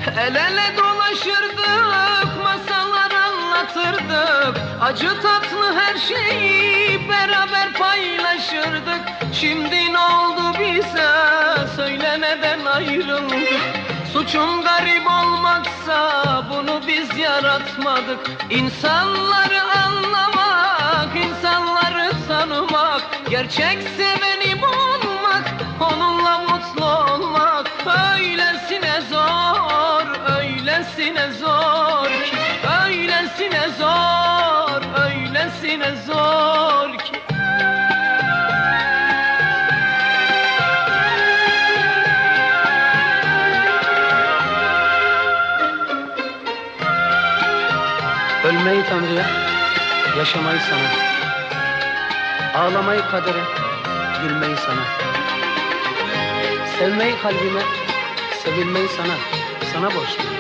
El ele dolaşırdık, masallar anlatırdık. Acı tatlı her şeyi beraber paylaşırdık. Şimdi ne oldu bize, söyle neden ayrıldık? Suçum garip olmaksa bunu biz yaratmadık. İnsanları anlamak, insanları tanımak, gerçek seveni bulmak, onunla mutlu olmak öylesine zor, öylesine zor ki, öylesine zor, öylesine zor ki. Ölmeyi Tanrı'ya, yaşamayı sana, ağlamayı kadere, gülmeyi sana, sevmeyi kalbime, sevilmeyi sana borçluyum.